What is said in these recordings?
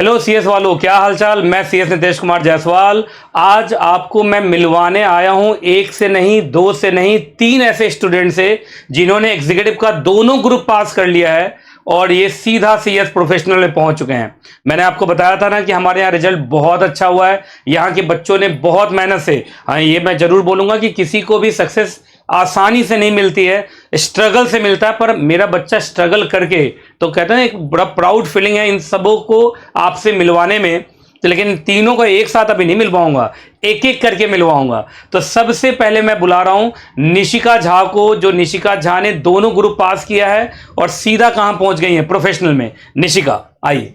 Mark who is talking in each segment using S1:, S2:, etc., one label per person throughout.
S1: Hello CS वालों, क्या हालचाल। मैं सीएस नितेश कुमार जायसवाल। आज आपको मैं मिलवाने आया हूं एक से नहीं, दो से नहीं, तीन ऐसे स्टूडेंट से जिन्होंने एग्जीक्यूटिव का दोनों ग्रुप पास कर लिया है और ये सीधा सीएस प्रोफेशनल में पहुंच चुके हैं। मैंने आपको बताया था ना कि हमारे यहाँ रिजल्ट बहुत अच्छा हुआ है। यहाँ के बच्चों ने बहुत मेहनत से, हाँ ये मैं जरूर बोलूंगा कि किसी को भी सक्सेस आसानी से नहीं मिलती है, स्ट्रगल से मिलता है। पर मेरा बच्चा स्ट्रगल करके, तो कहते हैं एक बड़ा प्राउड फीलिंग है इन सबों को आपसे मिलवाने में। तो लेकिन तीनों को एक साथ अभी नहीं मिल पाऊंगा, एक एक करके मिलवाऊंगा। तो सबसे पहले मैं बुला रहा हूं निशिका झा को, जो निशिका झा ने दोनों ग्रुप पास किया है और सीधा कहां पहुंच गई है, प्रोफेशनल में। निशिका आइए।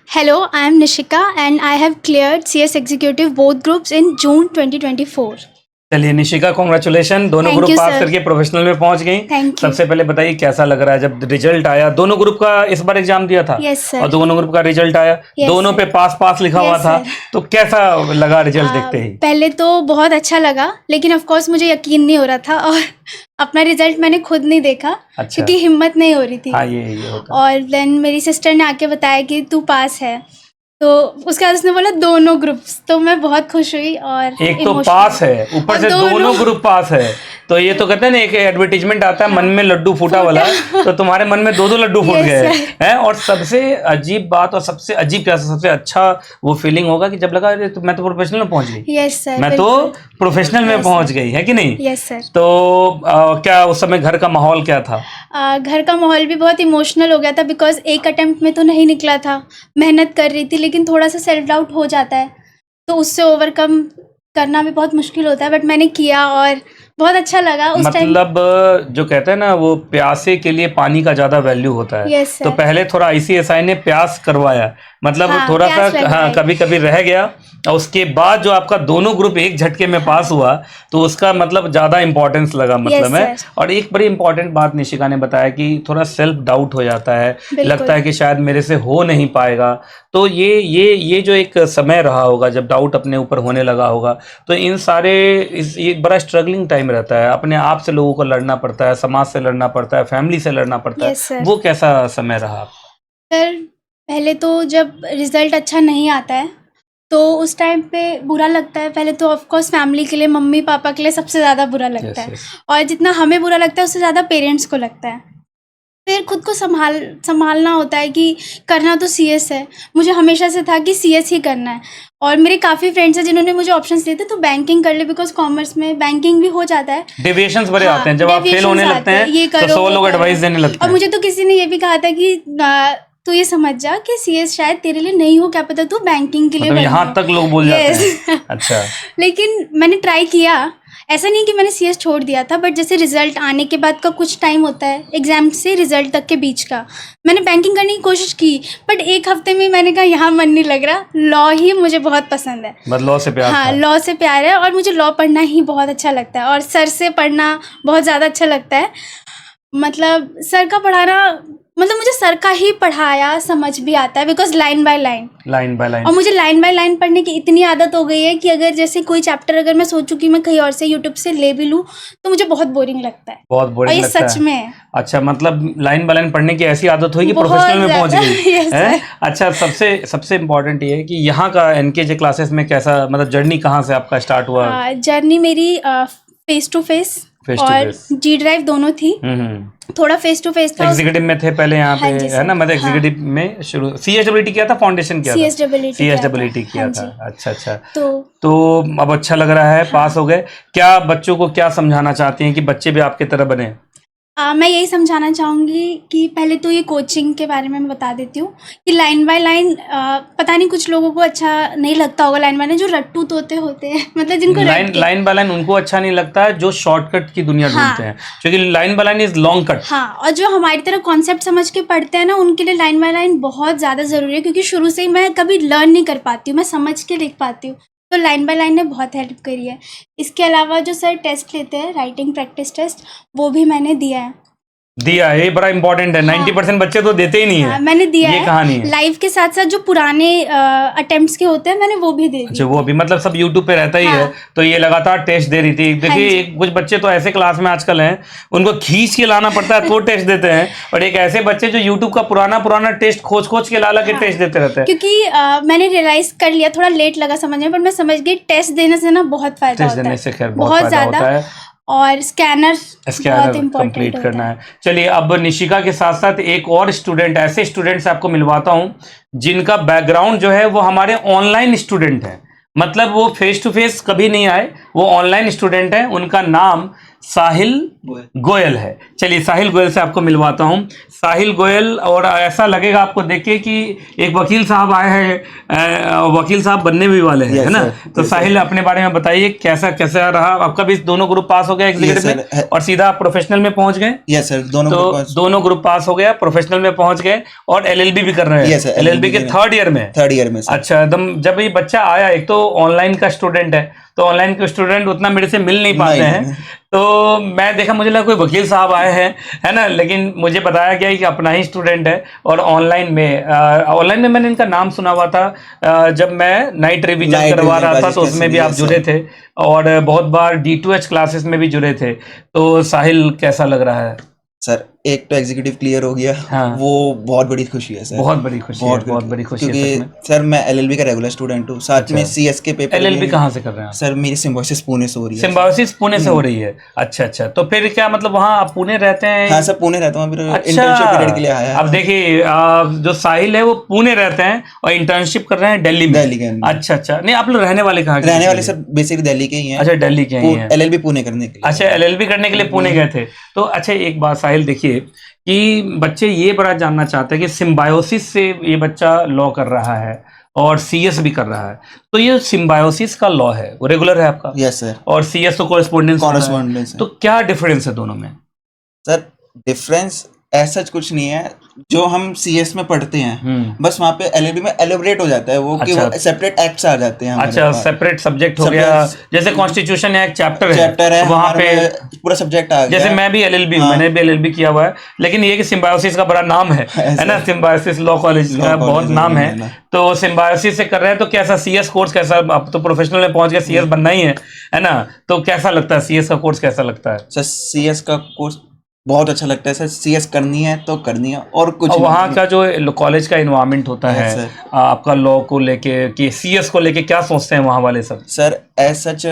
S2: Hello, I am Nishika and I have cleared CS Executive both groups in June 2024.
S1: चलिए निशिका, कॉन्ग्रेचुलेशन, दोनों
S2: Thank
S1: group
S2: you,
S1: pass
S2: sir.
S1: करके प्रोफेशनल में पहुंच गई।
S2: Thank you.
S1: सबसे पहले बताइए कैसा लग रहा है जब रिजल्ट आया। दोनों ग्रुप का इस बार एग्जाम दिया था?
S2: Yes, sir.
S1: और दोनों ग्रुप का रिजल्ट आया,
S2: Yes,
S1: दोनों
S2: sir.
S1: पे पास पास लिखा हुआ
S2: Yes,
S1: था।
S2: sir.
S1: तो कैसा लगा रिजल्ट देखते ही?
S2: पहले तो बहुत अच्छा लगा, लेकिन ऑफ कोर्स मुझे यकीन नहीं हो रहा था और अपना रिजल्ट मैंने खुद नहीं देखा।
S1: अच्छा।
S2: क्योंकि हिम्मत नहीं हो रही थी।
S1: हाँ ये होता है।
S2: और देन मेरी सिस्टर ने आके बताया कि तू पास है, तो उसके बाद उसने बोला दोनों ग्रुप्स, तो मैं बहुत खुश हुई। और
S1: एक तो पास है, ऊपर से दोनों ग्रुप पास है, तो ये तो कहते हैं ना, एक एडवर्टीजमेंट आता है, मन में लड्डू फूटा वाला, तो तुम्हारे मन में दो दो लड्डू फूट गए हैं। और सबसे अजीब बात और सबसे अजीब क्या, सबसे अच्छा वो फीलिंग होगा कि जब लगा तो मैं तो प्रोफेशनल में पहुंच गई।
S2: यस सर,
S1: मैं तो प्रोफेशनल में पहुंच गई, है कि नहीं?
S2: Yes sir.
S1: तो क्या उस समय घर का माहौल क्या था?
S2: घर का माहौल भी बहुत इमोशनल हो गया था, बिकॉज एक अटेम्प्ट में तो नहीं निकला था। मेहनत कर रही थी, लेकिन थोड़ा सा सेल्फ डाउट हो जाता है, तो उससे ओवरकम करना भी बहुत मुश्किल होता है। बट मैंने किया और बहुत अच्छा लगा उस टाइम।
S1: मतलब जो कहते हैं ना, वो प्यासे के लिए पानी का ज्यादा वैल्यू होता है।
S2: Yes, sir.
S1: तो पहले थोड़ा आईसीएसआई ने प्यास करवाया, मतलब
S2: हाँ,
S1: थोड़ा
S2: प्यास
S1: सा
S2: लगवाई।
S1: कभी कभी रह गया। और उसके बाद जो आपका दोनों ग्रुप एक झटके में पास हुआ, तो उसका मतलब ज्यादा इंपॉर्टेंस लगा, मतलब
S2: Yes,
S1: है।
S2: sir.
S1: और एक बड़ी इंपॉर्टेंट बात निशिका ने बताया कि थोड़ा सेल्फ डाउट हो जाता है, लगता है कि शायद मेरे से हो नहीं पाएगा। तो ये जो एक समय रहा होगा जब डाउट अपने ऊपर होने लगा होगा, तो इन सारे ये बड़ा स्ट्रगलिंग टाइम रहता है। अपने आप से लोगों को लड़ना पड़ता है, समाज से लड़ना पड़ता है, फैमिली से लड़ना पड़ता
S2: Yes,
S1: है।
S2: sir.
S1: वो कैसा समय रहा?
S2: सर पहले तो जब रिजल्ट अच्छा नहीं आता है तो उस टाइम पे बुरा लगता है। पहले तो ऑफ कोर्स फैमिली के लिए, मम्मी पापा के लिए सबसे ज़्यादा बुरा लगता है। और जितना हमें बुरा लगता है उससे ज़्यादा पेरेंट्स को लगता है। फिर खुद को संभालना होता है कि करना तो सीएस है। मुझे हमेशा से था कि सीएस ही करना है। और मेरे काफ़ी फ्रेंड्स हैं जिन्होंने मुझे ऑप्शंस दिए थे, तो बैंकिंग कर ले, बिकॉज कॉमर्स में बैंकिंग भी हो जाता है।
S1: डेविएशंस बड़े आते हैं, जब आप फेल होने लगते हैं
S2: ये
S1: तो
S2: करो,
S1: 100 लोग एडवाइस देने लगते
S2: और
S1: हैं।
S2: मुझे तो किसी ने ये भी कहा था कि तू ये समझ जा कि सीएस शायद तेरे लिए नहीं हो, क्या पता तू बैंकिंग के लिए
S1: मतलब यहाँ तक लोग बोल जाते हैं। अच्छा।
S2: लेकिन मैंने ट्राई किया। ऐसा नहीं कि मैंने सीएस छोड़ दिया था, बट जैसे रिजल्ट आने के बाद का कुछ टाइम होता है एग्जाम से रिजल्ट तक के बीच का, मैंने बैंकिंग करने की कोशिश की। बट एक हफ्ते में मैंने कहा यहाँ मन नहीं लग रहा, लॉ ही मुझे बहुत पसंद है।
S1: मतलब लॉ से प्यार?
S2: हाँ, लॉ से प्यार है और मुझे लॉ पढ़ना ही बहुत अच्छा लगता है, और सर से पढ़ना बहुत ज़्यादा अच्छा लगता है। मतलब सर का पढ़ाना, मतलब मुझे सर का ही पढ़ाया समझ भी आता है, बिकॉज लाइन बाय लाइन। और मुझे लाइन बाय लाइन पढ़ने की इतनी आदत हो गई है कि अगर जैसे कोई चैप्टर अगर मैं सोचूं कि मैं कहीं और से यूट्यूब से ले भी लूँ, तो मुझे बहुत बोरिंग लगता है।
S1: बहुत बोरिंग लगता है।
S2: सच में है।
S1: अच्छा, मतलब लाइन बाय लाइन पढ़ने की ऐसी आदत हुई कि प्रोफेशनल में पहुंच गई है। अच्छा, सबसे इम्पोर्टेंट ये है कि यहाँ का एनकेजे क्लासेस में कैसा, मतलब जर्नी कहाँ से आपका स्टार्ट हुआ?
S2: जर्नी मेरी फेस टू फेस और जी ड्राइव दोनों थी। थोड़ा फेस टू फेस था।
S1: एग्जीक्यूटिव में थे पहले यहाँ पे, है ना? मतलब एग्जीक्यूटिव में शुरू सीएसडब्ल्यूटी किया था, फाउंडेशन किया था? सीएसडब्ल्यूटी किया था। अच्छा। तो अब अच्छा लग रहा है, पास हो गए। क्या बच्चों को क्या समझाना चाहती हैं कि बच्चे भी आपके तरह बने?
S2: मैं यही समझाना चाहूँगी कि पहले तो ये कोचिंग के बारे में मैं बता देती हूँ कि लाइन बाय लाइन, पता नहीं कुछ लोगों को अच्छा नहीं लगता होगा लाइन बाय लाइन, जो रट्टू तोते होते हैं, मतलब जिनको
S1: लाइन बाय लाइन उनको अच्छा नहीं लगता है जो शॉर्टकट की दुनिया ढूंढते हैं, क्योंकि line by line is long cut.
S2: हाँ, और जो हमारी तरह कॉन्सेप्ट समझ के पढ़ते हैं ना, उनके लिए लाइन बाय लाइन बहुत ज़्यादा ज़रूरी है, क्योंकि शुरू से ही मैं कभी लर्न नहीं कर पाती हूँ, मैं समझ के लिख पाती हूँ। तो लाइन बाय लाइन ने बहुत हेल्प करी है। इसके अलावा जो सर टेस्ट लेते हैं, राइटिंग प्रैक्टिस टेस्ट, वो भी मैंने दिया है।
S1: दिया, ये बड़ा इंपॉर्टेंट है। 90% बच्चे तो देते ही नहीं
S2: हाँ,
S1: है।
S2: मैंने दिया
S1: ये
S2: है।
S1: कहानी है।
S2: लाइव के साथ साथ जो पुराने अटेम्प्ट्स के होते हैं मैंने वो भी दे दिए।
S1: अच्छा, वो भी मतलब सब यूट्यूब पे रहता ही है।
S2: हाँ।
S1: तो ये लगातार टेस्ट दे रही थी। देखिए
S2: जी।
S1: कुछ बच्चे तो ऐसे क्लास में आजकल हैं, उनको खींच के लाना पड़ता है तो टेस्ट देते हैं, और एक ऐसे बच्चे जो यूट्यूब का पुराना टेस्ट खोज के ला के टेस्ट देते रहते हैं।
S2: क्योंकि मैंने रियलाइज कर लिया, थोड़ा लेट लगा समझने में, पर मैं समझ गई टेस्ट देने से ना बहुत फायदा
S1: टेस्ट
S2: होता
S1: देने
S2: है,
S1: से खैर बहुत फायदा
S2: ज्यादा
S1: होता है।
S2: और स्कैनर बहुत इम्पोर्टेंट
S1: कंप्लीट
S2: होता
S1: करना है। चलिए अब निशिका के साथ साथ एक और स्टूडेंट, ऐसे स्टूडेंट से आपको मिलवाता हूं जिनका बैकग्राउंड जो है वो हमारे ऑनलाइन स्टूडेंट है, मतलब वो फेस टू फेस कभी नहीं आए, वो ऑनलाइन स्टूडेंट है। उनका नाम साहिल गोयल है। चलिए साहिल गोयल से आपको मिलवाता हूं। साहिल गोयल, और ऐसा लगेगा आपको देख के कि एक वकील साहब आए हैं, वकील साहब बनने भी वाले हैं, है ना? तो साहिल अपने बारे में बताइए, कैसा कैसा रहा आपका भी? दोनों ग्रुप पास हो गया एग्जीक्यूटिव में और सीधा आप प्रोफेशनल में पहुंच गए?
S3: यस सर,
S1: दोनों ग्रुप पास हो गया, प्रोफेशनल में पहुंच गए और एलएलबी भी कर रहे हैं। एलएलबी के थर्ड ईयर में। अच्छा, एकदम जब ये बच्चा आया, एक तो ऑनलाइन का स्टूडेंट है, तो ऑनलाइन के स्टूडेंट उतना मेरे से मिल नहीं पाते हैं, तो मैं देखा, मुझे लगा कोई वकील साहब आए हैं, है ना, लेकिन मुझे बताया गया कि अपना ही स्टूडेंट है। और ऑनलाइन में मैंने इनका नाम सुना हुआ था, जब मैं नाइट रिवीजन करवा रहा था तो उसमें भी आप जुड़े थे, और बहुत बार D2H क्लासेस में भी जुड़े थे। तो साहिल कैसा लग रहा है?
S3: सर एक तो एग्जीक्यूटिव क्लियर हो गया,
S1: हाँ।
S3: वो बहुत बड़ी खुशी है सर,
S1: बहुत बड़ी खुशी है, बहुत बड़ी खुशी है।
S3: क्योंकि सर मैं एलएलबी का रेगुलर स्टूडेंट हूँ, साथ में सीएस के पेपर।
S1: एलएलबी कहाँ से कर रहे हैं?
S3: सर मेरी सिम्बायोसिस पुणे से हो रही है।
S1: सिम्बायोसिस पुणे से हो रही है? अच्छा, तो फिर क्या मतलब वहाँ आप पुणे रहते हैं?
S3: हाँ सर, पुणे रहता हूँ,
S1: अच्छा,
S3: इंटर्नशिप पीरियड के लिए आया है।
S1: अब देखिए जो साहिल है वो पुणे रहते हैं और इंटर्नशिप कर रहे हैं दिल्ली में। अच्छा, नहीं आप लोग रहने वाले कहाँ?
S3: रहने वाले सर बेसिकली दिल्ली के ही हैं।
S1: अच्छा, दिल्ली के ही हैं।
S3: एलएलबी पुणे करने के लिए।
S1: अच्छा, एलएलबी करने के लिए पुणे गए थे। तो अच्छा एक बात साहिल, देखिए कि बच्चे ये बड़ा जानना चाहते हैं कि सिम्बायोसिस से ये बच्चा लॉ कर रहा है और सीएस भी कर रहा है, तो ये सिम्बायोसिस का लॉ है वो रेगुलर है आपका?
S3: Yes sir.
S1: और सीएस तो कॉरेस्पॉन्डेंस, तो क्या डिफरेंस है दोनों में?
S3: सर डिफरेंस ऐसा कुछ नहीं है, जो हम सीएस में पढ़ते हैं बस वहाँ पे एलएलबी में एलोबरेट हो जाता है वो, कि वो सेपरेट एक्ट्स आ जाते हैं।
S1: अच्छा, सेपरेट सब्जेक्ट हो गया, जैसे कॉन्स्टिट्यूशन है एक चैप्टर है वहाँ पे पूरा
S3: सब्जेक्ट आ गया।
S1: जैसे मैं भी एलएलबी, मैंने भी एलएलबी किया हुआ है, लेकिन ये कि सिम्बायोसिस का बड़ा नाम है ना, सिम्बायोसिस लॉ कॉलेज का बहुत नाम है। तो सिम्बायोसिस से कर रहे हैं, तो कैसा सीएस कोर्स कैसा? अब तो प्रोफेशनल में पहुंच गए, सीएस बनना ही है ना, तो कैसा लगता है सीएस का कोर्स? कैसा लगता है
S3: सर? सीएस का कोर्स बहुत अच्छा लगता है सर, सीएस करनी है तो करनी है और कुछ।
S1: और वहाँ का जो कॉलेज का इन्वायरमेंट होता है आपका लॉ को लेके, कि सीएस को लेके क्या सोचते हैं वहाँ वाले सब?
S3: Sir as such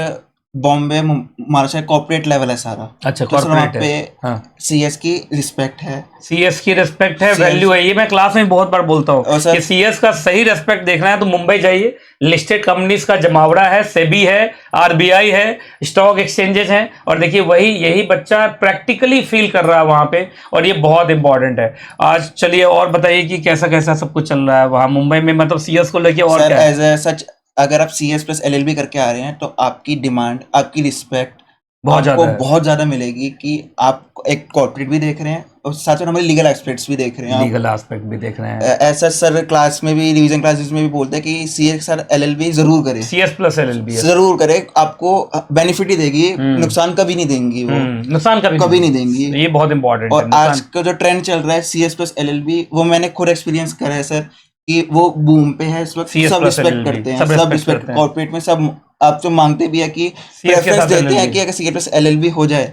S3: Bombay Maharashtra corporate level है सारा।
S1: अच्छा, कॉर्पोरेट
S3: पे हाँ। सीएस की रिस्पेक्ट है,
S1: सीएस की रिस्पेक्ट है, वैल्यू है। ये मैं क्लास में बहुत बार बोलता हूँ कि सीएस का सही रिस्पेक्ट देखना है तो मुंबई जाइए, लिस्टेड कंपनीज का जमावड़ा है, सेबी है, आरबीआई है, स्टॉक एक्सचेंजेस हैं, और देखिए यही बच्चा प्रैक्टिकली फील कर रहा है वहां पे, और ये बहुत इंपॉर्टेंट है। आज चलिए और बताइए कि कैसा कैसा सब कुछ चल रहा है वहाँ मुंबई में, मतलब सीएस को लेके और क्या?
S3: एज सच अगर आप सीएस प्लस एलएलबी करके आ रहे हैं तो आपकी डिमांड, आपकी रिस्पेक्ट बहुत ज्यादा मिलेगी, कि आप एक कॉर्पोरेट भी देख रहे हैं और साथ में हमारे लीगल एस्पेक्ट्स भी देख रहे हैं,
S1: लीगल एस्पेक्ट भी देख रहे हैं।
S3: ऐसा सर क्लास में भी, रिवीजन क्लासेस में भी बोलते हैं कि सीएस सर एलएलबी जरूर करें,
S1: सीएस प्लस एलएलबी
S3: जरूर करें, आपको बेनिफिट ही देगी, नुकसान कभी नहीं देंगी वो,
S1: नुकसान कभी नहीं देंगी, ये बहुत इंपॉर्टेंट है।
S3: और आज का जो ट्रेंड चल रहा है सीएस प्लस एलएलबी, वो मैंने खुद एक्सपीरियंस करा है सर, कि वो बूम पे है इस वक्त, सब रिस्पेक्ट करते हैं, सब रिस्पेक्ट कॉर्पोरेट में सब आप जो मांगते भी है कि प्रेफरेंस देते हैं कि अगर सीए प्लस एलएलबी हो जाए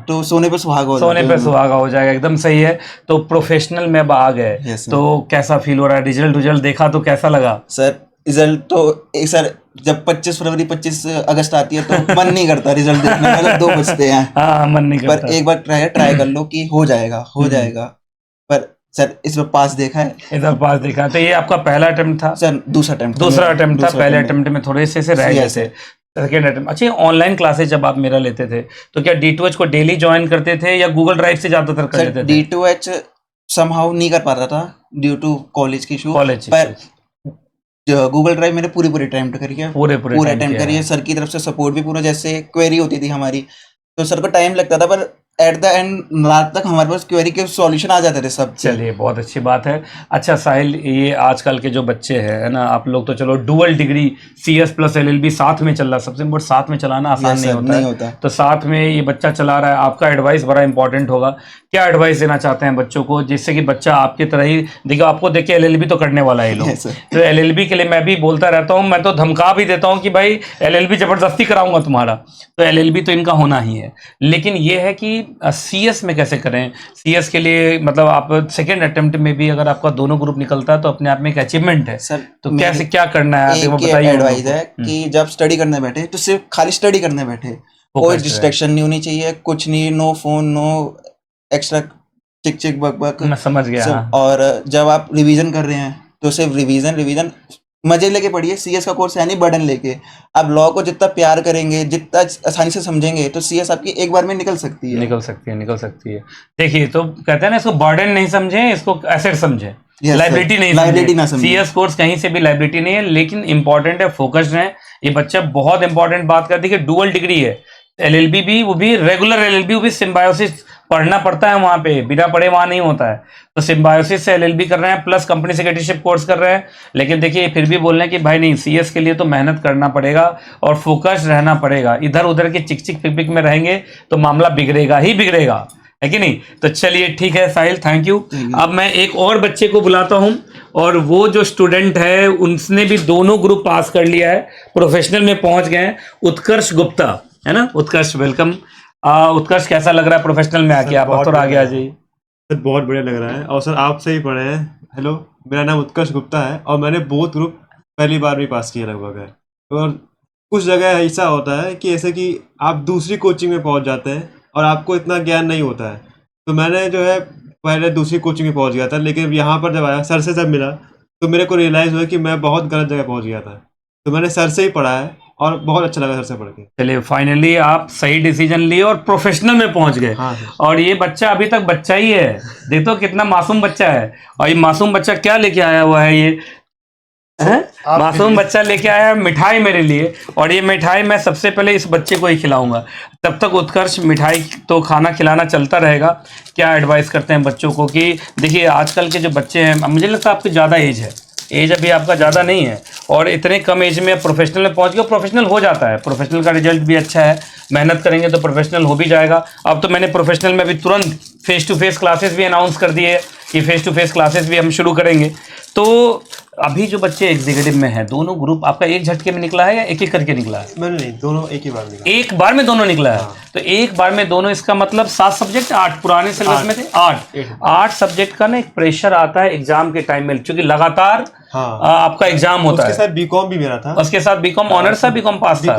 S3: तो सोने पे सुहागा हो जाएगा। एकदम सही है। तो प्रोफेशनल में अब आ गए तो कैसा फील हो रहा है? रिजल्ट देखा तो कैसा लगा? सर रिजल्ट तो सर जब 25 फरवरी 25 अगस्त आती है तो मन नहीं करता रिजल्ट देखने में, मतलब 2 बजते हैं।
S1: हाँ, मन नहीं करता,
S3: पर एक बार ट्राई कर लो कि हो जाएगा। पर सर इस बार पास देखा है,
S1: इधर पास देखा। तो ये आपका पहला अटेम्प्ट था?
S3: सर दूसरा अटेम्प्ट था।
S1: पहले अटेम्प्ट में थोड़े से रह गए थे, सेकेंड अटेम्प्ट। अच्छा, ऑनलाइन क्लासेस जब आप मेरा लेते थे तो क्या D2H को डेली ज्वाइन करते थे या गूगल ड्राइव से ज्यादातर कर लेते थे?
S3: D2H समहाउ नहीं कर पाता था ड्यू टू कॉलेज की इशू, पर गूगल ड्राइव मैंने पूरी अटेम्प्ट करी है, पूरे अटेम्प्ट करी है। सर की तरफ से सपोर्ट भी पूरा, जैसे क्वेरी होती थी हमारी तो सर को टाइम लगता था, पर एट द एंड रात तक हमारे पास क्वेरी के सॉल्यूशन आ जाते थे सब।
S1: चलिए बहुत अच्छी बात है। अच्छा साहिल, ये आजकल के जो बच्चे हैं, है ना, आप लोग तो चलो dual degree CS plus LLB साथ में चल रहा है, सबसे इम्पोर्टेंट साथ में चलाना आसान नहीं होता। तो साथ में ये बच्चा चला रहा है, आपका एडवाइस बड़ा इंपॉर्टेंट होगा क्या एडवाइस देना चाहते हैं बच्चों को, जिससे कि बच्चा आपकी तरह ही देखो, आपको देख के एलएलबी तो करने वाला है लोग।
S3: Yes, sir.
S1: तो एलएलबी के लिए मैं भी बोलता रहता हूँ, मैं तो धमका भी देता हूँ कि भाई एलएलबी जबरदस्ती कराऊंगा तुम्हारा, तो एलएलबी तो इनका होना ही है। लेकिन ये है कि सीएस में कैसे करें। सीएस के लिए मतलब आप सेकेंड अटेम्प्ट में भी अगर आपका दोनों ग्रुप निकलता है तो अपने आप में एक अचीवमेंट है
S3: सर।
S1: तो कैसे क्या करना है आप वो बताइए।
S3: एडवाइस है कि जब स्टडी करने बैठे तो सिर्फ खाली स्टडी करने बैठे, कोई डिस्ट्रैक्शन नहीं होनी चाहिए, कुछ नहीं, नो फोन, नो एक्स्ट्रा चिक चिक बक बक।
S1: मैं समझ गया।
S3: और जब आप रिवीजन कर रहे हैं तो सिर्फ रिवीजन मजे लेके पढ़िए। सीएस का कोर्स है नहीं बर्डन लेके। आप लॉ को जितना प्यार करेंगे, जितना आसानी से समझेंगे, तो सीएस आपकी एक बार में निकल सकती है।
S1: निकल सकती है। देखिए, तो कहते हैं ना, इसको बर्डन नहीं समझें, इसको एसेट समझें, लाइबिलिटी ना समझे। सीएस कोर्स कहीं से भी लाइबिलिटी नहीं है, लेकिन इंपॉर्टेंट है, फोकस्ड है। ये बच्चा बहुत इंपॉर्टेंट बात कर दी कि डुअल डिग्री है, एलएलबी भी, वो भी रेगुलर एलएलबी, वो भी सिम्बायोसिस पढ़ना पड़ता है वहाँ पे, बिना पढ़े वहाँ नहीं होता है। तो सिम्बायोसिस से एलएलबी कर रहे हैं, प्लस कंपनी सेक्रेटरीशिप कोर्स कर रहे हैं। लेकिन देखिए फिर भी बोल रहे हैं कि भाई नहीं, सीएस के लिए तो मेहनत करना पड़ेगा और फोकस्ड रहना पड़ेगा। इधर उधर के चिक चिक पिक पिक में रहेंगे तो मामला बिगड़ेगा ही बिगड़ेगा, है कि नहीं। तो चलिए ठीक है साहिल, थैंक यू। अब मैं एक और बच्चे को बुलाता हूँ, और वो जो स्टूडेंट है उसने भी दोनों ग्रुप पास कर लिया है, प्रोफेशनल में पहुंच गए हैं, उत्कर्ष गुप्ता, है ना। उत्कर्ष वेलकम। उत्कर्ष कैसा लग रहा है प्रोफेशनल में आके? आप थोड़ा आगे आ जाइए।
S4: सर बहुत बढ़िया लग रहा है, और सर आपसे ही पढ़े हैं। हेलो, मेरा नाम उत्कर्ष गुप्ता है और मैंने बोथ ग्रुप पहली बार भी पास किया लगभग है। और कुछ जगह ऐसा होता है कि ऐसे कि आप दूसरी कोचिंग में पहुंच जाते हैं और आपको इतना ज्ञान नहीं होता है। तो मैंने जो है पहले दूसरी कोचिंग में पहुंच गया था, लेकिन यहाँ पर जब आया, सर से जब मिला, तो मेरे को रियलाइज़ हुआ कि मैं बहुत गलत जगह पहुँच गया था। तो मैंने सर से ही पढ़ा है और बहुत अच्छा लगा सर से पढ़ के।
S1: चलिए, फाइनली आप सही डिसीजन लिए और प्रोफेशनल में पहुंच गए।
S4: हाँ,
S1: और ये बच्चा अभी तक बच्चा ही है, देखो कितना मासूम बच्चा है। और ये मासूम बच्चा क्या लेके आया हुआ है, ये मासूम बच्चा लेके आया है मिठाई मेरे लिए, और ये मिठाई मैं सबसे पहले इस बच्चे को ही खिलाऊंगा। तब तक उत्कर्ष मिठाई तो खाना खिलाना चलता रहेगा। क्या एडवाइस करते हैं बच्चों को कि देखिए आजकल के जो बच्चे हैं, मुझे लगता है आपकी ज़्यादा एज है, एज अभी आपका ज़्यादा नहीं है, और इतने कम एज में प्रोफेशनल में पहुंच गए। प्रोफेशनल हो जाता है, प्रोफेशनल का रिजल्ट भी अच्छा है, मेहनत करेंगे तो प्रोफेशनल हो भी जाएगा। अब तो मैंने प्रोफेशनल में अभी तुरंत फेस टू फेस क्लासेस भी अनाउंस कर दिए कि फेस टू फेस क्लासेस भी हम शुरू करेंगे। तो अभी जो बच्चे एग्जीक्यूटिव में हैं, दोनों ग्रुप आपका एक झटके में निकला है या एक एक करके निकला है?
S4: मैंने नहीं, दोनों एक ही बार निकला।
S1: एक बार में दोनों निकला है। तो एक बार में दोनों, इसका मतलब 7 सब्जेक्ट, 8 पुराने सिलेबस में थे, 8 सब्जेक्ट का ना एक प्रेशर आता है एग्जाम के टाइम में, क्योंकि लगातार आपका एग्जाम होता है।
S4: उसके साथ बीकॉम भी मेरा था।
S1: उसके साथ बीकॉम ऑनर्स था, बीकॉम पास था,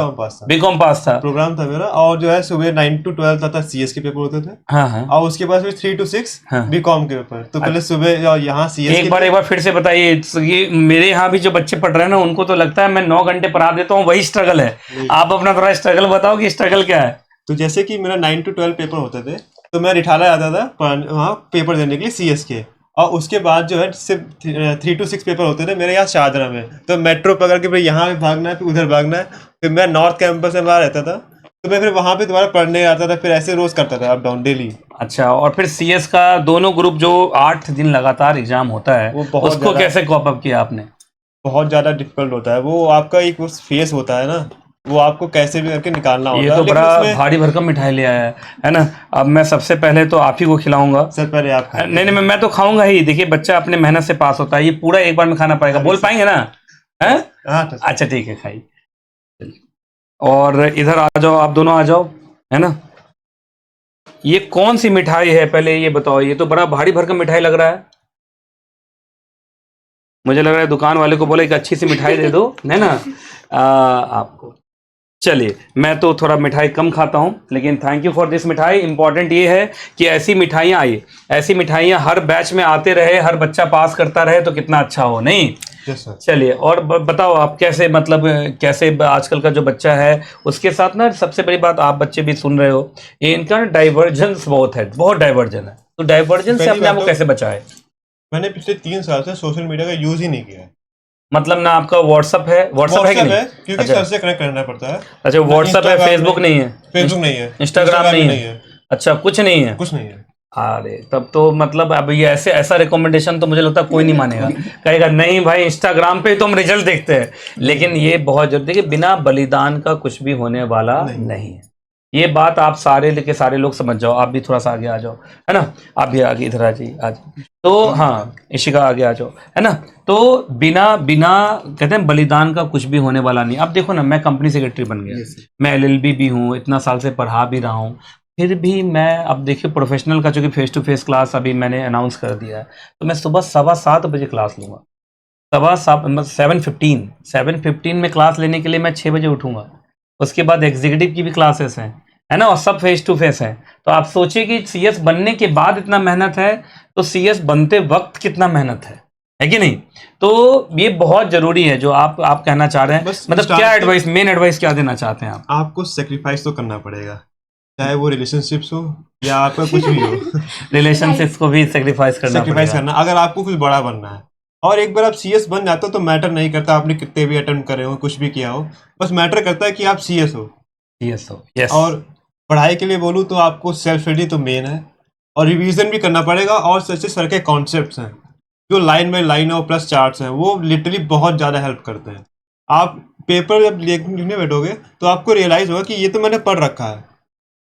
S1: बीकॉम पास था,
S4: प्रोग्राम था मेरा। और जो है सुबह 9 to 12 तक सीएस के पेपर होते थे।
S1: हाँ।
S4: और उसके बाद फिर 3 to 6 बीकॉम के पेपर। तो पहले सुबह यहाँ सीएस
S1: एक बार फिर से बताइए। मेरे यहाँ भी जो बच्चे पढ़ रहे हैं ना, उनको तो लगता है मैं 9 घंटे पढ़ा देता हूँ, वही स्ट्रगल है। आप अपना थोड़ा स्ट्रगल बताओ कि स्ट्रगल क्या है।
S4: तो जैसे कि मेरा 9 to 12 पेपर होते थे, तो मैं रिठाला जाता था वहाँ पेपर देने के लिए सीएस के। और उसके बाद जो है सिर्फ 3 to 6 पेपर होते थे मेरे यहाँ शाहजहां में। तो मेट्रो पकड़ के फिर यहाँ भी भागना है, फिर उधर भागना है। फिर मैं नॉर्थ कैंपस में वहाँ रहता था, तो मैं फिर वहाँ पे दोबारा पढ़ने आता था, फिर ऐसे रोज करता था अप डाउन डेली।
S1: अच्छा, और फिर सीएस का दोनों ग्रुप जो 8 दिन लगातार एग्जाम होता है, उसको कैसे कॉप अप किया आपने?
S4: बहुत ज़्यादा डिफिकल्ट होता है वो, आपका एक फेस होता है ना, वो आपको कैसे भी करके निकालना होता है।
S1: ये तो बड़ा भारी भरकम मिठाई ले आया है ना। अब मैं सबसे पहले तो आप ही को खिलाऊंगा।
S4: सर पहले आप।
S1: नहीं, मैं तो खाऊंगा ही। देखिए बच्चा अपने मेहनत से पास होता है, ये पूरा एक बार में खाना पड़ेगा। बोल पाएंगे ना? हैं? अच्छा ठीक है, खाइए। और इधर आ जाओ, आप दोनों आ जाओ, है ना। ये कौन सी मिठाई है पहले ये बताओ? ये तो बड़ा भारी भरकम मिठाई लग रहा है। मुझे लग रहा है दुकान वाले को बोले एक अच्छी सी मिठाई दे दो, है ना आपको। चलिए, मैं तो थोड़ा मिठाई कम खाता हूँ, लेकिन थैंक यू फॉर दिस मिठाई। इंपॉर्टेंट ये है कि ऐसी मिठाइयाँ आई, ऐसी मिठाइयाँ हर बैच में आते रहे, हर बच्चा पास करता रहे तो कितना अच्छा हो, नहीं? चलिए, और बताओ आप कैसे, मतलब कैसे आजकल का जो बच्चा है उसके साथ ना, सबसे बड़ी बात आप बच्चे भी सुन रहे हो, ये इनका डाइवर्जेंस बहुत है, बहुत डाइवर्जन है। तो डाइवर्जेंस से अपने आप को कैसे बचाए?
S4: मैंने पिछले 3 साल से सोशल मीडिया का यूज ही नहीं किया है।
S1: मतलब ना आपका व्हाट्सएप है कि नहीं?
S4: क्योंकि सर से कनेक्ट करना पड़ता है।
S1: अच्छा, व्हाट्सएप है, फेसबुक नहीं है?
S4: फेसबुक नहीं है,
S1: इंस्टाग्राम नहीं है? अच्छा, कुछ नहीं है?
S4: कुछ नहीं है।
S1: अरे तब तो मतलब अब ये ऐसा रिकमेंडेशन तो मुझे लगता है कोई नहीं मानेगा, कहेगा नहीं भाई इंस्टाग्राम पे तो हम रिजल्ट देखते हैं। लेकिन ये बहुत जरूरी है कि बिना बलिदान का कुछ भी होने वाला नहीं है। ये बात आप सारे लेके सारे लोग समझ जाओ। आप भी थोड़ा सा आगे आ जाओ, है ना, आप भी आगे इधर आ जाइए, आ जाओ। तो हाँ, इशिका आगे आ जाओ, है ना। तो बिना बिना कहते हैं बलिदान का कुछ भी होने वाला नहीं। अब देखो ना, मैं कंपनी सेक्रेटरी बन गया, मैं LLB भी हूँ, इतना साल से पढ़ा भी रहा हूँ, फिर भी मैं अब देखिए प्रोफेशनल का चूंकि फेस टू फेस क्लास अभी मैंने अनाउंस कर दिया है, तो मैं सुबह 7:15 बजे क्लास लूँगा। 7:15 में क्लास लेने के लिए मैं 6 बजे उठूंगा। उसके बाद एग्जीक्यूटिव की भी क्लासेस हैं, है ना, और सब फेस टू फेस हैं। तो आप सोचिए कि CS बनने के बाद इतना मेहनत है, तो CS बनते वक्त कितना मेहनत है कि नहीं। तो ये बहुत जरूरी है जो आप कहना चाह रहे हैं। मतलब क्या एडवाइस, मेन एडवाइस क्या देना चाहते हैं आप?
S4: आपको सेक्रीफाइस तो करना पड़ेगा, चाहे वो रिलेशनशिप्स हो या आपका कुछ भी हो।
S1: रिलेशनशिप्स को भी सेक्रीफाइस करना,
S4: अगर आपको कुछ बड़ा बनना है। और एक बार आप CS बन जाते हो तो मैटर नहीं करता आपने कितने भी अटेम्प्ट करे हो, कुछ भी किया हो, बस मैटर करता है कि आप CS हो।
S1: यस।
S4: और पढ़ाई के लिए बोलूँ तो आपको सेल्फ स्टडी तो मेन है, और रिवीजन भी करना पड़ेगा। और सच्चे सर के कॉन्सेप्ट्स हैं जो लाइन बाई लाइन और प्लस चार्ट्स हैं, वो लिटरली बहुत ज़्यादा हेल्प करते हैं। आप पेपर जब लिखने बैठोगे तो आपको रियलाइज़ होगा कि ये तो मैंने पढ़ रखा है,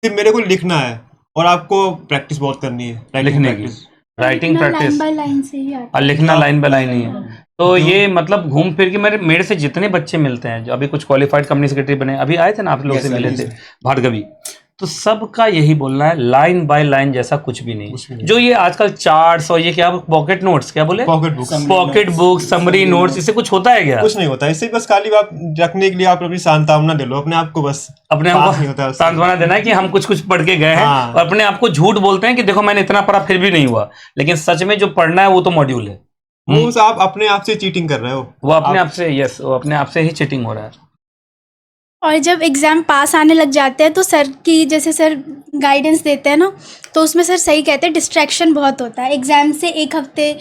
S4: सिर्फ मेरे को लिखना है। और आपको प्रैक्टिस बहुत करनी है,
S1: लिखने की, writing practice,
S2: line by line से ही आता
S1: और लिखना लाइन बाय लाइन ही है। तो ये मतलब घूम फिर के मेरे से जितने बच्चे मिलते हैं जो अभी कुछ क्वालिफाइड कंपनी सेक्रेटरी बने, अभी आए थे ना आप लोग से मिले थे भार्गवी, तो सबका यही बोलना है लाइन बाय लाइन जैसा कुछ भी नहीं। जो ये आजकल चार्ट्स और ये क्या पॉकेट नोट्स, क्या बोले, पॉकेट बुक, समरी नोट्स, इससे कुछ होता है क्या?
S4: कुछ नहीं होता। इससे बस खाली आप रखने के लिए आप अपनी सांत्वना दे लो अपने आप को, बस
S1: अपने आप को सांत्वना देना है कि हम कुछ पढ़ के गए हैं। और अपने आप को झूठ बोलते हैं कि देखो मैंने इतना पढ़ा फिर भी नहीं हुआ, लेकिन सच में जो पढ़ना है वो तो मॉड्यूल है।
S4: वो आप अपने आप से चीटिंग कर रहे हो,
S1: वो अपने आप से, यस, वो अपने आप से ही चीटिंग हो रहा है।
S2: और जब एग्ज़ाम पास आने लग जाते हैं तो सर की, जैसे सर गाइडेंस देते हैं ना, तो उसमें सर सही कहते हैं डिस्ट्रैक्शन बहुत होता है। एग्ज़ाम से 1 हफ्ते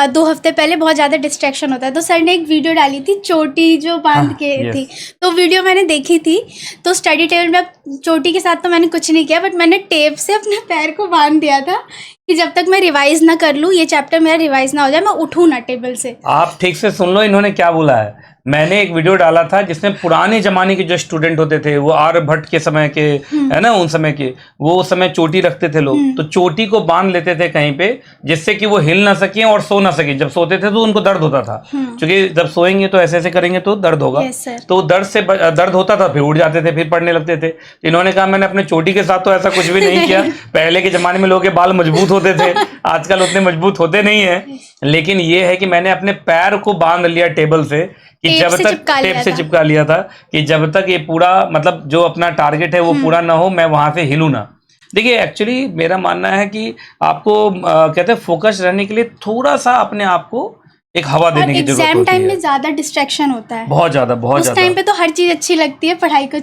S2: 2 हफ्ते पहले बहुत ज़्यादा डिस्ट्रैक्शन होता है। तो सर ने एक वीडियो डाली थी चोटी जो बांध के थी, तो वीडियो मैंने देखी थी। तो स्टडी टेबल में चोटी के साथ तो मैंने कुछ नहीं किया, बट मैंने टेप से अपने पैर को बांध दिया था कि जब तक मैं रिवाइज ना कर लूँ, ये चैप्टर मेरा रिवाइज ना हो जाए, मैं उठूँ ना टेबल से।
S1: आप ठीक से सुन लो इन्होंने क्या बोला है। मैंने एक वीडियो डाला था जिसमें पुराने जमाने के जो स्टूडेंट होते थे, वो आर्यभट्ट के समय के, है ना, उन समय के, वो उस समय चोटी रखते थे लोग, तो चोटी को बांध लेते थे कहीं पे जिससे कि वो हिल ना सके और सो ना सके। जब सोते थे तो उनको दर्द होता था, क्योंकि जब सोएंगे तो ऐसे ऐसे करेंगे तो दर्द होगा, तो दर्द होता था, फिर उठ जाते थे, फिर पढ़ने लगते थे। तो इन्होंने कहा मैंने अपने चोटी के साथ तो ऐसा कुछ भी नहीं किया। पहले के जमाने में लोगों के बाल मजबूत होते थे, आजकल उतने मजबूत होते नहीं है, लेकिन ये है कि मैंने अपने पैर को बांध लिया टेबल से, कि जब तक टेप से चिपका लिया था कि जब तक ये पूरा मतलब जो अपना टारगेट है वो पूरा ना हो, मैं वहां से हिलूं ना। देखिए एक्चुअली मेरा मानना है कि आपको कहते हैं फोकस रहने के लिए थोड़ा सा अपने आप को एक हवा देने की जरूरत होती है।
S2: एग्जाम टाइम में ज्यादा डिस्ट्रैक्शन होता है,
S1: बहुत ज्यादा, बहुत ज्यादा।
S2: उस टाइम पे तो हर चीज अच्छी लगती है, पढ़ाई को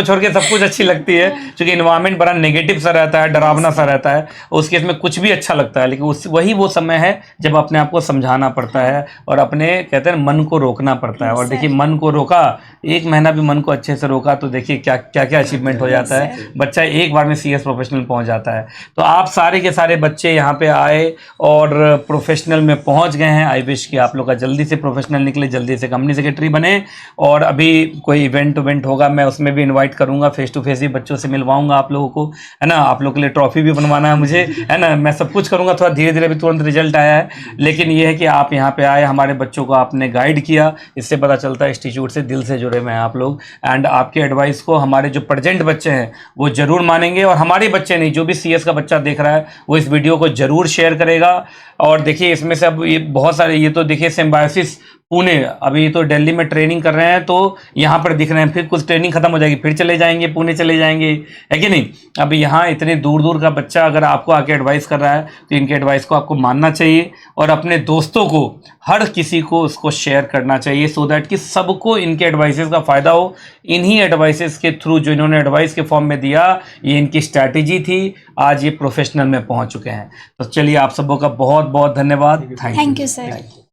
S2: छोड़ के सब कुछ अच्छी लगती है, क्योंकि एनवायरनमेंट बड़ा नेगेटिव सा रहता है, डरावना सा रहता है, उस केस में कुछ भी अच्छा लगता है। लेकिन वही वो समय है जब अपने आप को समझाना पड़ता है और अपने कहते हैं मन को रोकना पड़ता है। और देखिए मन को रोका, 1 महीना भी मन को अच्छे से रोका तो देखिए क्या क्या अचीवमेंट हो जाता है, बच्चा एक बार में CS प्रोफेशनल पहुंच जाता है। तो आप सारे के सारे बच्चे यहाँ पे आए और प्रोफेशनल में पहुंच गए हैं। आई विश कि आप लोग का जल्दी से प्रोफेशनल निकले, जल्दी से कंपनी सेक्रेटरी बने। और अभी कोई इवेंट होगा मैं उसमें भी इनवाइट करूंगा, फेस टू फेस भी बच्चों से मिलवाऊंगा आप लोगों को, है ना। आप लोग के लिए ट्रॉफी भी बनवाना है मुझे, है ना, मैं सब कुछ करूंगा। थोड़ा धीरे धीरे अभी तुरंत रिजल्ट आया है, लेकिन ये है कि आप यहाँ पे आए, हमारे बच्चों को आपने गाइड किया, इससे पता चलता है इंस्टीट्यूट से दिल से जुड़े हुए हैं आप लोग। एंड आपके एडवाइस को हमारे जो प्रेजेंट बच्चे हैं वो जरूर मानेंगे, और हमारे बच्चे नहीं, जो भी CS का बच्चा देख रहा है वो इस वीडियो को जरूर शेयर करेगा। और देखिए इसमें से अब ये बहुत सारे, ये तो देखिए सिम्बायोसिस पुणे, अभी तो दिल्ली में ट्रेनिंग कर रहे हैं, तो यहाँ पर दिख रहे हैं, फिर कुछ ट्रेनिंग खत्म हो जाएगी फिर चले जाएंगे, पुणे चले जाएंगे, है कि नहीं। अब यहाँ इतने दूर दूर का बच्चा अगर आपको आके एडवाइस कर रहा है तो इनके एडवाइस को आपको मानना चाहिए और अपने दोस्तों को, हर किसी को उसको शेयर करना चाहिए, सो दैट कि सबको इनके एडवाइसेस का फ़ायदा हो। इन्हीं एडवाइसेस के थ्रू जो इन्होंने एडवाइस के फॉर्म में दिया, ये इनकी स्ट्रैटेजी थी, आज ये प्रोफेशनल में पहुँच चुके हैं। तो चलिए आप सबों का बहुत बहुत धन्यवाद। Thank you sir.